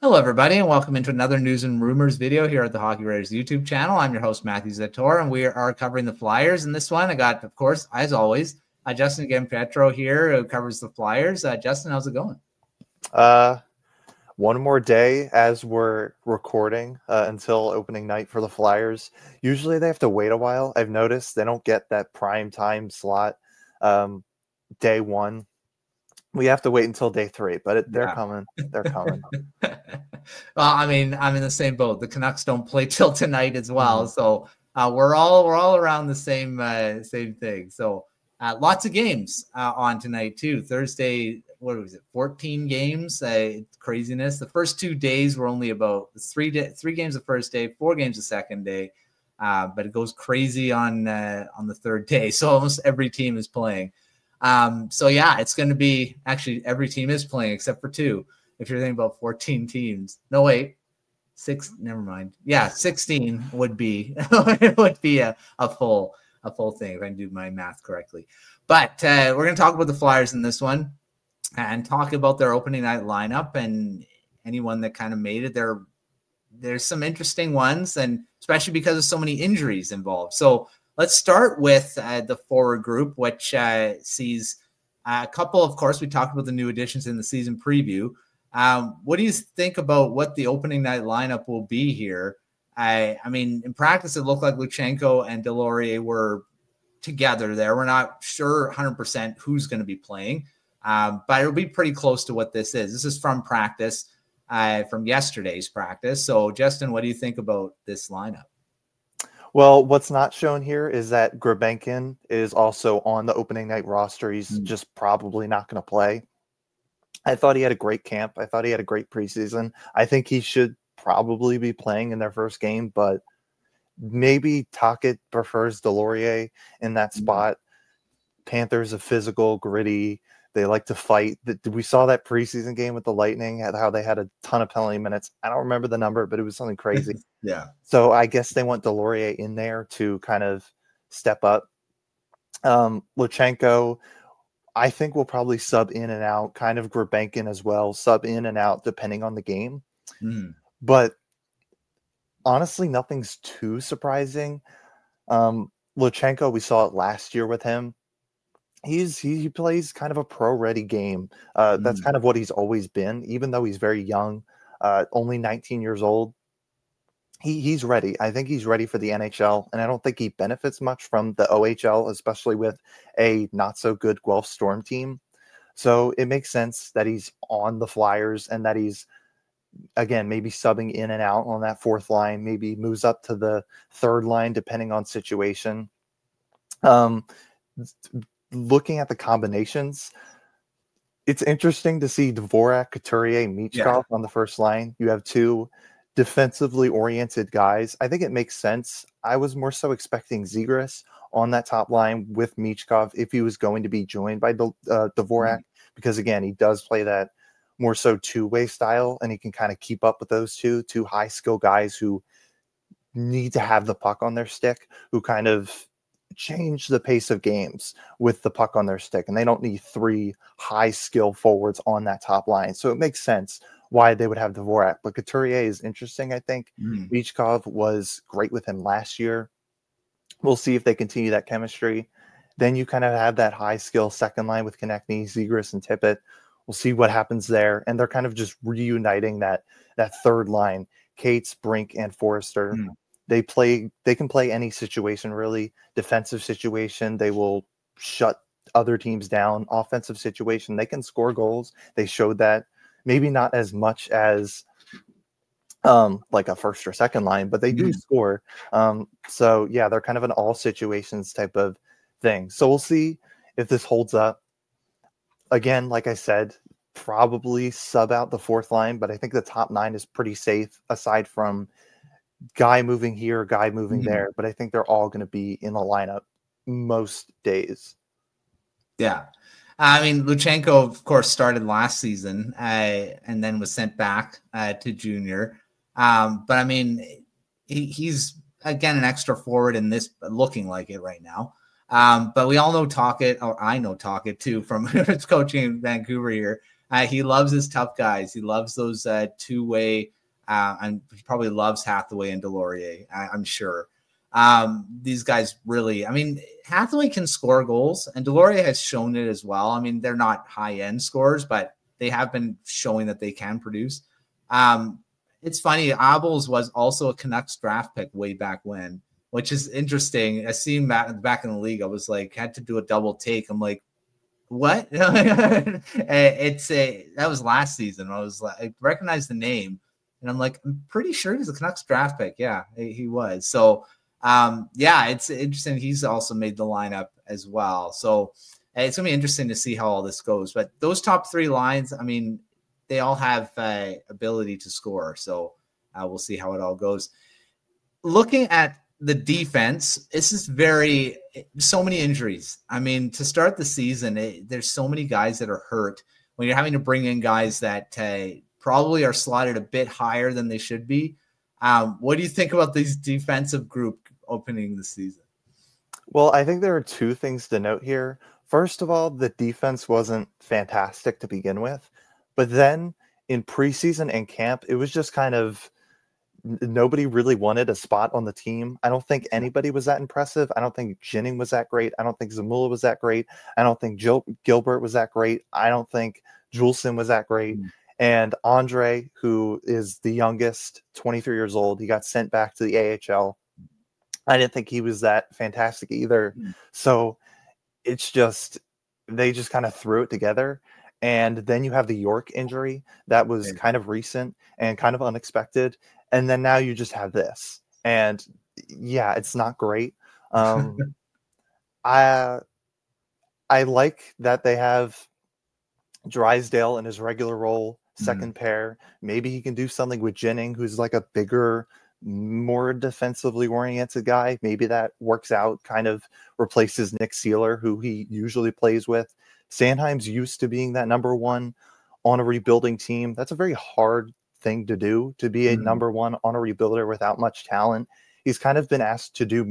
Hello, everybody, and welcome into another news and rumors video here at the Hockey Writers YouTube channel. I'm your host, Matthew Zator, and we are covering the Flyers. In this one, I got, of course, as always, Justin Giampietro here who covers the Flyers. Justin, how's it going? One more day as we're recording until opening night for the Flyers. Usually they have to wait a while. I've noticed they don't get that prime time slot day one. We have to wait until day three, but they're coming. They're coming. Well, I mean, I'm in the same boat. The Canucks don't play till tonight as well, so we're all around the same thing. So lots of games on tonight too. Thursday, what was it? 14 games. Craziness. The first 2 days were only about three games the first day, 4 games the second day, but it goes crazy on the third day. So almost every team is playing. So yeah, it's going to be actually every team is playing except for 2. If you're thinking about 14 teams, no wait, 6. Never mind. Yeah, 16 would be a full thing if I can do my math correctly. But we're going to talk about the Flyers in this one and talk about their opening night lineup and anyone that kind of made it. There's some interesting ones, and especially because of so many injuries involved. So let's start with the forward group, which sees a couple. Of course, we talked about the new additions in the season preview. What do you think about what the opening night lineup will be here? I mean, in practice, it looked like Luchenko and Delorier were together there. We're not sure 100% who's going to be playing, but it'll be pretty close to what this is. This is from practice, from yesterday's practice. So, Justin, what do you think about this lineup? Well, what's not shown here is that Grabenkin is also on the opening night roster. He's just probably not going to play. I thought he had a great camp. I thought he had a great preseason. I think he should probably be playing in their first game, but maybe Tocchet prefers Delorier in that spot. Panthers are physical, gritty. They like to fight. We saw that preseason game with the Lightning, how they had a ton of penalty minutes. I don't remember the number, but it was something crazy. Yeah. So I guess they want Delorier in there to kind of step up. Luchenko, I think will probably sub in and out, kind of Grabenkin as well, sub in and out depending on the game. But honestly, nothing's too surprising. Luchenko, we saw it last year with him. He plays kind of a pro-ready game. That's kind of what he's always been, even though he's very young, only 19 years old. He's ready. I think he's ready for the NHL, and I don't think he benefits much from the OHL, especially with a not-so-good Guelph Storm team. So it makes sense that he's on the Flyers and that he's, again, maybe subbing in and out on that fourth line, maybe moves up to the third line depending on situation. Looking at the combinations, it's interesting to see Dvorak, Couturier, Michkov on the first line. You have 2 defensively oriented guys. I think it makes sense. I was more so expecting Zegras on that top line with Michkov if he was going to be joined by Dvorak, because again, he does play that more so two-way style, and he can kind of keep up with those two high skill guys who need to have the puck on their stick, who kind of change the pace of games with the puck on their stick, and they don't need 3 high skill forwards on that top line. So it makes sense why they would have Dvorak. But Couturier is interesting, I think. Michkov was great with him last year. We'll see if they continue that chemistry. Then you kind of have that high skill second line with Konechny, Zegras, and Tippett. We'll see what happens there. And they're kind of just reuniting that third line, Cates, Brink, and Forrester. They can play any situation, really. Defensive situation, they will shut other teams down. Offensive situation, they can score goals. They showed that. Maybe not as much as like a first or second line, but they do score. So yeah, they're kind of an all situations type of thing. So we'll see if this holds up. Again, like I said, probably sub out the fourth line, but I think the top 9 is pretty safe aside from guy moving here, guy moving there. But I think they're all going to be in the lineup most days. Yeah. I mean, Luchenko, of course, started last season and then was sent back to junior. But I mean, he's, again, an extra forward in this, looking like it right now. But we all know Tocchet, or I know Tocchet too, from coaching in Vancouver here. He loves his tough guys. He loves those two-way, and he probably loves Hathaway and Delorier, I'm sure. These guys really, I mean, Hathaway can score goals, and Delorier has shown it as well. I mean, they're not high-end scorers, but they have been showing that they can produce. It's funny, Abels was also a Canucks draft pick way back when, which is interesting. I see him back in the league. I was like, had to do a double take. I'm like, what? That was last season. I recognized the name, and I'm like, I'm pretty sure he's a Canucks draft pick. Yeah, he was. So, it's interesting. He's also made the lineup as well. So it's gonna be interesting to see how all this goes. But those top three lines, I mean, they all have ability to score. So we'll see how it all goes. Looking at the defense, this is so many injuries. I mean, to start the season, there's so many guys that are hurt. When you're having to bring in guys that probably are slotted a bit higher than they should be. What do you think about this defensive group opening the season? Well, I think there are two things to note here. First of all, the defense wasn't fantastic to begin with, but then in preseason and camp, it was just kind of nobody really wanted a spot on the team. I don't think anybody was that impressive. I don't think Jennings was that great. I don't think Zamula was that great. I don't think Gilbert was that great. I don't think Juleson was that great. And Andre, who is the youngest, 23 years old, he got sent back to the AHL. I didn't think he was that fantastic either. So it's just, they just kind of threw it together. And then you have the York injury that was kind of recent and kind of unexpected. And then now you just have this. And yeah, it's not great. I like that they have Drysdale in his regular role, second pair. Maybe he can do something with Jennings, who's like a bigger, more defensively oriented guy. Maybe that works out, kind of replaces Nick Seeler, who he usually plays with. Sandheim's used to being that number one on a rebuilding team. That's a very hard thing to do, to be a number one on a rebuilder without much talent. He's kind of been asked to do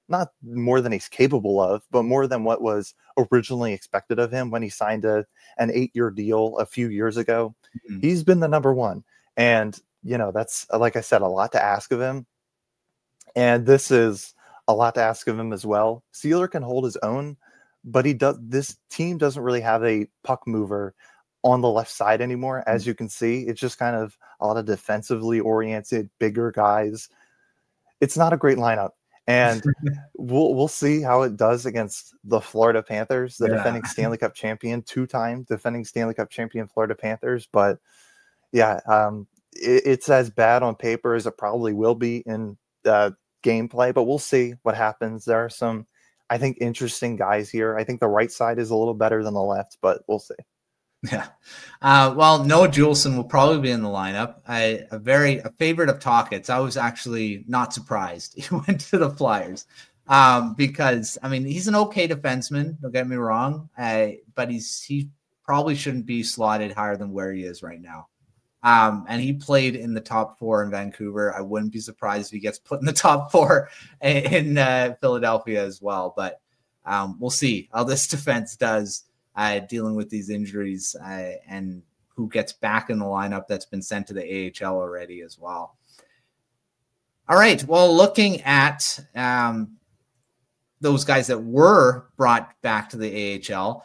not more than he's capable of, but more than what was originally expected of him when he signed an 8-year deal a few years ago. He's been the number one. And, that's, like I said, a lot to ask of him. And this is a lot to ask of him as well. Seeler can hold his own, but this team doesn't really have a puck mover on the left side anymore. As you can see, it's just kind of a lot of defensively oriented, bigger guys. It's not a great lineup. And we'll see how it does against the Florida Panthers, the defending Stanley Cup champion, two-time defending Stanley Cup champion Florida Panthers. But yeah, it's as bad on paper as it probably will be in gameplay, but we'll see what happens. There are some, I think, interesting guys here. I think the right side is a little better than the left, but we'll see. Yeah. Well, Noah Juleson will probably be in the lineup. A favorite of Tockett's. I was actually not surprised he went to the Flyers because, I mean, he's an okay defenseman. Don't get me wrong. But he probably shouldn't be slotted higher than where he is right now. And he played in the top 4 in Vancouver. I wouldn't be surprised if he gets put in the top 4 in Philadelphia as well. But we'll see how this defense does. Dealing with these injuries and who gets back in the lineup that's been sent to the AHL already as well. All right. Well, looking at those guys that were brought back to the AHL,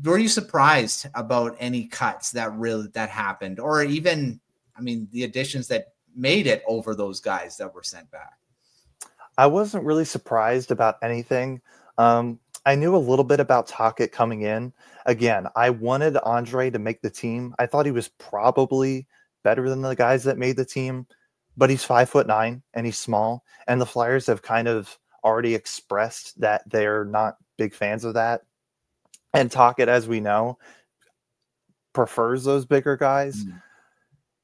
were you surprised about any cuts that happened, or even, I mean, the additions that made it over those guys that were sent back? I wasn't really surprised about anything. I knew a little bit about Tocchet coming in. Again, I wanted Andre to make the team. I thought he was probably better than the guys that made the team, but he's 5'9" and he's small. And the Flyers have kind of already expressed that they're not big fans of that. And Tocchet, as we know, prefers those bigger guys.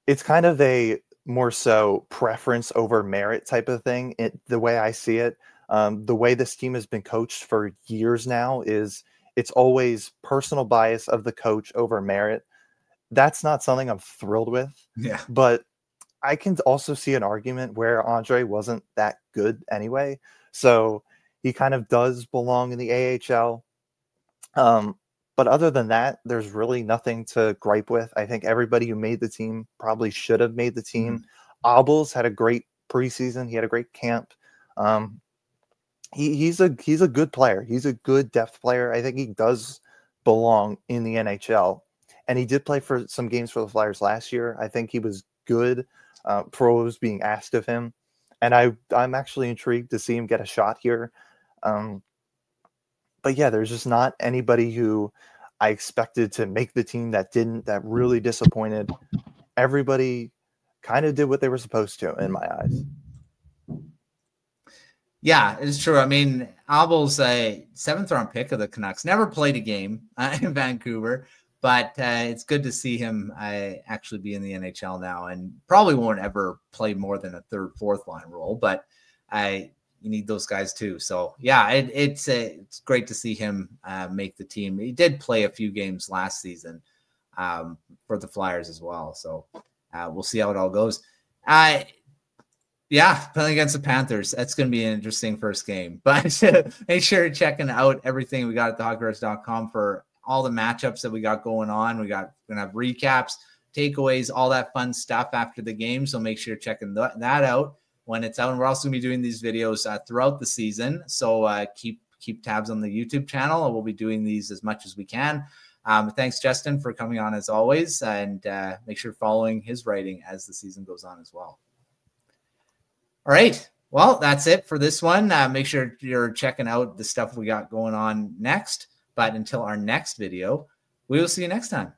It's kind of a more so preference over merit type of thing. The way I see it. The way this team has been coached for years now is it's always personal bias of the coach over merit. That's not something I'm thrilled with. Yeah. But I can also see an argument where Andre wasn't that good anyway. So he kind of does belong in the AHL. But other than that, there's really nothing to gripe with. I think everybody who made the team probably should have made the team. Obels had a great preseason. He had a great camp. He's a good player. He's a good depth player. I think he does belong in the NHL. And he did play for some games for the Flyers last year. I think he was good. Pro was being asked of him. And I'm actually intrigued to see him get a shot here. But yeah, there's just not anybody who I expected to make the team that didn't, that really disappointed. Everybody kind of did what they were supposed to, in my eyes. Yeah, it's true. I mean, Abel's a 7th-round pick of the Canucks. Never played a game in Vancouver, but it's good to see him actually be in the NHL now, and probably won't ever play more than a 3rd, 4th line role, but you need those guys too. So yeah, it's great to see him make the team. He did play a few games last season for the Flyers as well. So we'll see how it all goes. Yeah, playing against the Panthers. That's going to be an interesting first game. But make sure you're checking out everything we got at thehockeyrush.com for all the matchups that we got going on. We're going to have recaps, takeaways, all that fun stuff after the game. So make sure you're checking that out when it's out. And we're also going to be doing these videos throughout the season. So keep tabs on the YouTube channel. And we'll be doing these as much as we can. Thanks, Justin, for coming on as always. And make sure you're following his writing as the season goes on as well. All right. Well, that's it for this one. Make sure you're checking out the stuff we got going on next. But until our next video, we will see you next time.